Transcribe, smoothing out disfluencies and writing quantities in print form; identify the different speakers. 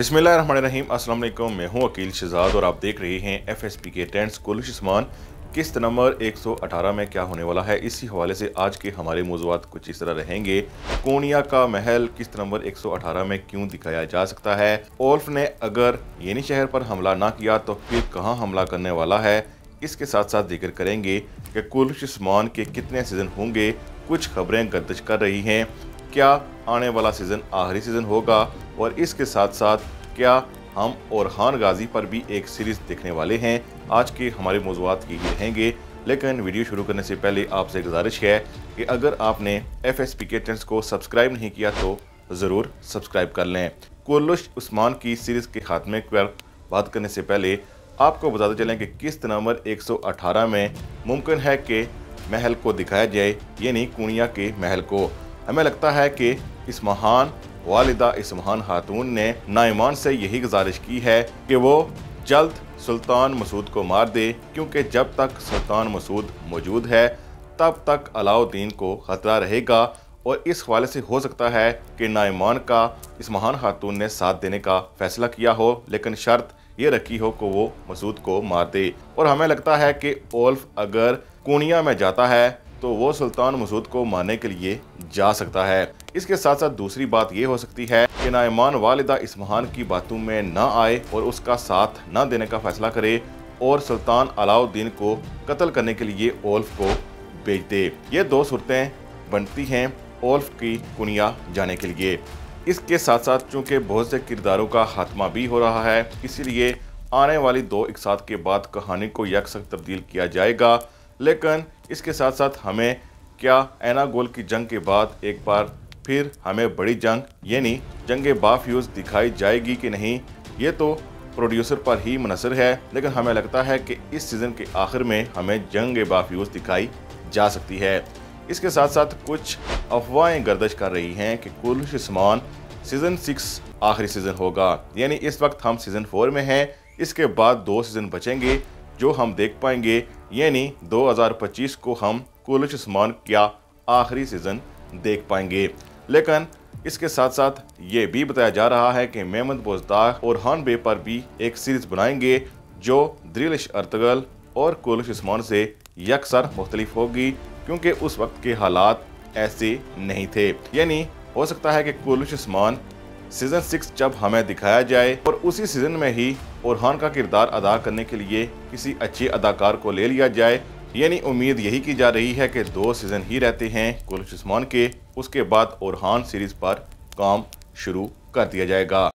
Speaker 1: बिस्मिल्लाहिर्रहमानिर्रहीम। अस्सलाम वालेकुम। मैं हूं अकील शहजाद और आप देख रहे हैं FSP के ट्रेंड्स। कुल्लुश उस्मान किस्त नंबर 118 में क्या होने वाला है, इसी हवाले से आज के हमारे मौज़ूआत कुछ इस तरह रहेंगे। कोनिया का महल किस्त नंबर 118 में क्यों दिखाया जा सकता है? ओल्फ ने अगर येनी शहर पर हमला ना किया तो फिर कहाँ हमला करने वाला है? इसके साथ साथ जिक्र करेंगे कि कुल्लुश उस्मान के कितने सीज़न होंगे। कुछ खबरें गर्दिश कर रही हैं, क्या आने वाला सीज़न आखिरी सीज़न होगा? और इसके साथ साथ क्या हम ओरहान गाजी पर भी एक सीरीज़ देखने वाले हैं? आज के हमारे मौज़ूआत यही रहेंगे। लेकिन वीडियो शुरू करने से पहले आपसे गुजारिश है कि अगर आपने FSP के ट्रेंड्स को सब्सक्राइब नहीं किया तो ज़रूर सब्सक्राइब कर लें। कुल्लुश उस्मान की सीरीज़ के खात्मे पर बात करने से पहले आपको बताते चलें कि किस्त नंबर 118 में मुमकिन है कि महल को दिखाया जाए, यानी कोनिया के महल को। हमें लगता है कि इस महान वालिदा, इस महान खातून ने नाइमान से यही गुजारिश की है कि वो जल्द सुल्तान मसूद को मार दे, क्योंकि जब तक सुल्तान मसूद मौजूद है तब तक अलाउद्दीन को खतरा रहेगा। और इस हवाले से हो सकता है कि नाइमान का इस महान खातून ने साथ देने का फैसला किया हो, लेकिन शर्त ये रखी हो कि वो मसूद को मार दे। और हमें लगता है कि ओल्फ अगर कोनिया में जाता है तो वो सुल्तान मसूद को मारने के लिए जा सकता है। इसके साथ साथ दूसरी बात ये हो सकती है कि नाइमान वालिदा इस महान की बातों में ना आए और उसका साथ ना देने का फैसला करे और सुल्तान अलाउद्दीन को कत्ल करने के लिए ओल्फ को भेज दे। ये दो सूरतें बनती हैं ओल्फ की कोनिया जाने के लिए। इसके साथ साथ चूँकि बहुत से किरदारों का खात्मा भी हो रहा है, इसीलिए आने वाली दो इकसात के बाद कहानी को यकसक तब्दील किया जाएगा। लेकिन इसके साथ साथ हमें क्या एनागोल की जंग के बाद एक बार फिर हमें बड़ी जंग यानी जंग बाफ्यूज़ दिखाई जाएगी कि नहीं, ये तो प्रोड्यूसर पर ही मुनहसर है। लेकिन हमें लगता है कि इस सीज़न के आखिर में हमें जंग बाफ्यूज़ दिखाई जा सकती है। इसके साथ साथ कुछ अफवाहें गर्दिश कर रही हैं कि कुल्लुश उस्मान सीज़न 6 आखिरी सीज़न होगा, यानी इस वक्त हम सीज़न 4 में हैं। इसके बाद 2 सीज़न बचेंगे जो हम देख पाएंगे, यानी 2025 को हम कुल्लुश उस्मान क्या आखिरी सीज़न देख पाएंगे। लेकिन इसके साथ साथ ये भी बताया जा रहा है कि मेहमद बोजदार और ओरहान बे पर भी एक सीरीज़ बनाएंगे जो दिलिश अर्तगल और कुल्लुश उस्मान से यकसर मुख्तलिफ होगी, क्योंकि उस वक्त के हालात ऐसे नहीं थे। यानी हो सकता है कि कुल्लुश उस्मान सीज़न 6 जब हमें दिखाया जाए और उसी सीज़न में ही ओरहान का किरदार अदा करने के लिए किसी अच्छे अदाकार को ले लिया जाए। यानी उम्मीद यही की जा रही है कि 2 सीज़न ही रहते हैं कुल्लुश उस्मान के, उसके बाद ओरहान सीरीज़ पर काम शुरू कर दिया जाएगा।